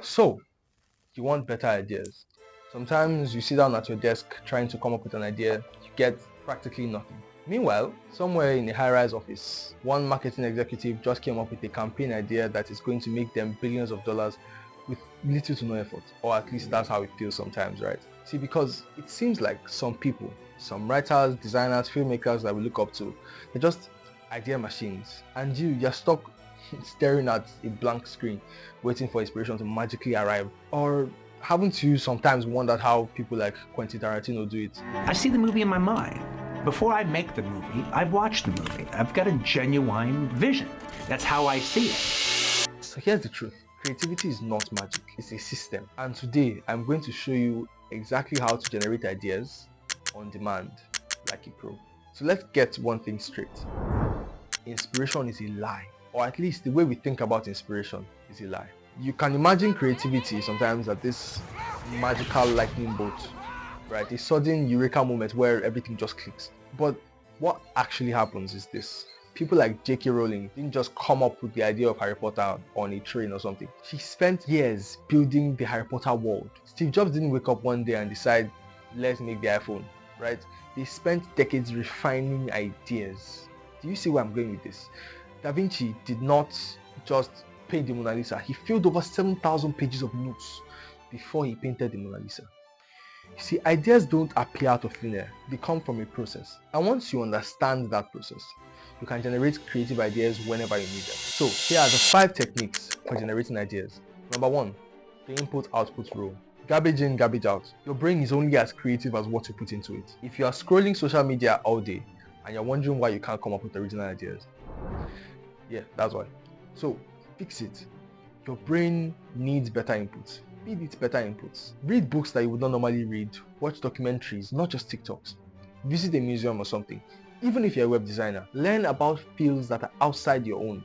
So, you want better ideas. Sometimes you sit down at your desk trying to come up with an idea, you get practically nothing. Meanwhile, somewhere in a high-rise office, one marketing executive just came up with a campaign idea that is going to make them billions of dollars with little to no effort. Or at least that's how it feels sometimes, right? See, because it seems like some people, some writers, designers, filmmakers that we look up to, they're just idea machines. And you're stuck staring at a blank screen, waiting for inspiration to magically arrive. Or haven't you sometimes wondered how people like Quentin Tarantino do it? I see the movie in my mind. Before I make the movie, I've watched the movie. I've got a genuine vision. That's how I see it. So here's the truth. Creativity is not magic, it's a system. And today, I'm going to show you exactly how to generate ideas on demand, like a pro. So let's get one thing straight. Inspiration is a lie. Or at least the way we think about inspiration is a lie. You can imagine creativity sometimes at this magical lightning bolt, right? A sudden eureka moment where everything just clicks. But what actually happens is this. People like J.K. Rowling didn't just come up with the idea of Harry Potter on a train or something. She spent years building the Harry Potter world. Steve Jobs didn't wake up one day and decide, let's make the iPhone, right? They spent decades refining ideas. Do you see where I'm going with this? Da Vinci did not just paint the Mona Lisa. He filled over 7,000 pages of notes before he painted the Mona Lisa. You see, ideas don't appear out of thin air. They come from a process. And once you understand that process, you can generate creative ideas whenever you need them. So here are the 5 techniques for generating ideas. Number 1, the input-output rule. Garbage in, garbage out. Your brain is only as creative as what you put into it. If you are scrolling social media all day and you're wondering why you can't come up with original ideas, yeah, that's why. So fix it. Your brain needs better inputs. Feed it better inputs. Read books that you would not normally read. Watch documentaries, not just TikToks. Visit a museum or something. Even if you're a web designer, learn about fields that are outside your own.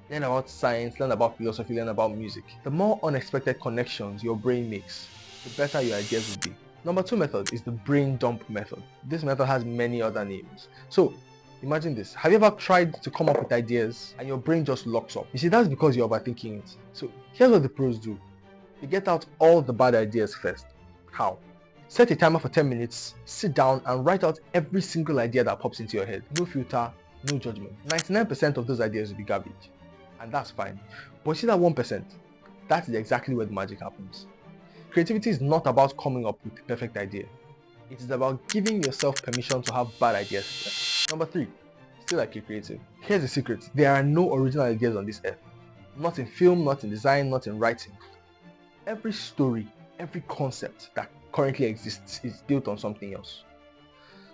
Learn about science, learn about philosophy, learn about music. The more unexpected connections your brain makes, the better your ideas will be. Number 2 method is the brain dump method. This method has many other names. So imagine this. Have you ever tried to come up with ideas and your brain just locks up? You see, that's because you're overthinking it. So here's what the pros do. They get out all the bad ideas first. How? Set a timer for 10 minutes, sit down and write out every single idea that pops into your head. No filter, no judgment. 99% of those ideas will be garbage. And that's fine. But see that 1%? That is exactly where the magic happens. Creativity is not about coming up with the perfect idea. It is about giving yourself permission to have bad ideas first. Number 3, still like a creative. Here's the secret. There are no original ideas on this earth. Not in film, not in design, not in writing. Every story, every concept that currently exists is built on something else.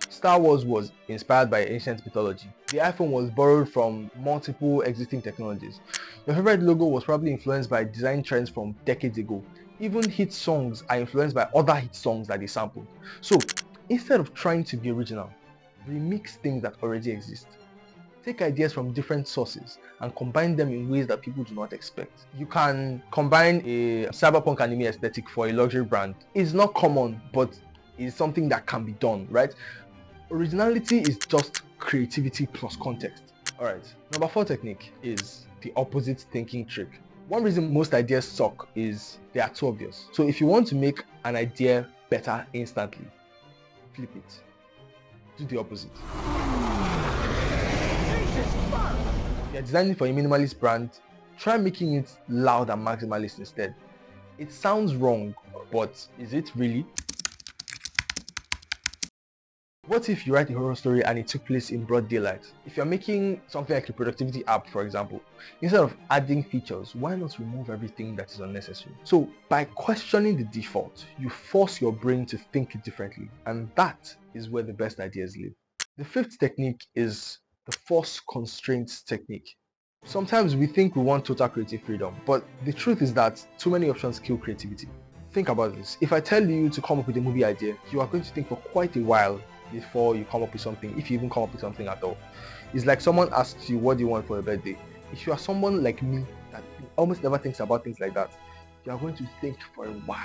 Star Wars was inspired by ancient mythology. The iPhone was borrowed from multiple existing technologies. Your favorite logo was probably influenced by design trends from decades ago. Even hit songs are influenced by other hit songs that they sampled. So instead of trying to be original, remix things that already exist. Take ideas from different sources and combine them in ways that people do not expect. You can combine a cyberpunk anime aesthetic for a luxury brand. It's not common, but it's something that can be done, right? Originality is just creativity plus context. Alright, number 4 technique is the opposite thinking trick. One reason most ideas suck is they are too obvious. So if you want to make an idea better instantly, flip it. Do the opposite. If you're designing for a minimalist brand, try making it loud and maximalist instead. It sounds wrong, but is it really? What if you write a horror story and it took place in broad daylight? If you're making something like a productivity app, for example, instead of adding features, why not remove everything that is unnecessary? So by questioning the default, you force your brain to think differently, and that is where the best ideas live. The 5th technique is the force constraints technique. Sometimes we think we want total creative freedom, but the truth is that too many options kill creativity. Think about this. If I tell you to come up with a movie idea, you are going to think for quite a while before you come up with something, if you even come up with something at all. It's like someone asks you, what do you want for your birthday? If you are someone like me that almost never thinks about things like that, you are going to think for a while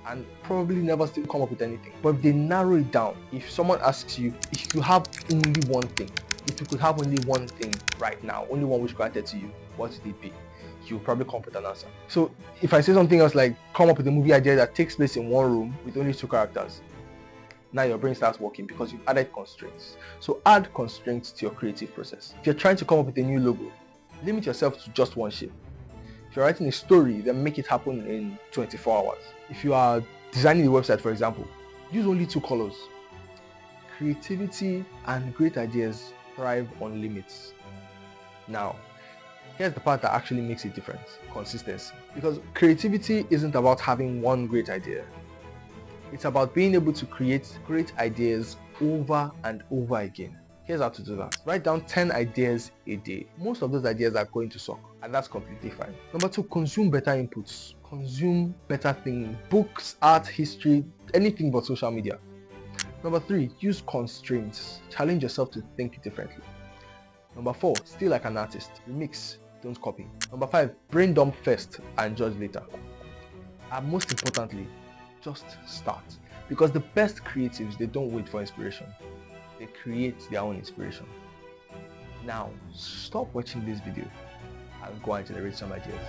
and probably never still come up with anything. But if they narrow it down, if someone asks you, if you have only one thing, if you could have only one thing right now, only one wish granted to you, what would it be? you'll probably come up with an answer. So if I say something else like come up with a movie idea that takes place in one room with only 2 characters, now your brain starts working because you've added constraints. So add constraints to your creative process. If you're trying to come up with a new logo, limit yourself to just one shape. If you're writing a story, then make it happen in 24 hours. If you are designing a website, for example, use only 2 colors. Creativity and great ideas thrive on limits. Now, here's the part that actually makes a difference: consistency. Because creativity isn't about having one great idea. It's about being able to create great ideas over and over again. Here's how to do that. Write down 10 ideas a day. Most of those ideas are going to suck, and that's completely fine. Number 2, consume better inputs. Consume better things. Books, art, history, anything but social media. Number 3, use constraints. Challenge yourself to think differently. Number 4, stay like an artist. Remix, don't copy. Number 5, brain dump first and judge later. And most importantly, just start. Because the best creatives, they don't wait for inspiration. They create their own inspiration. Now, stop watching this video and go and generate some ideas.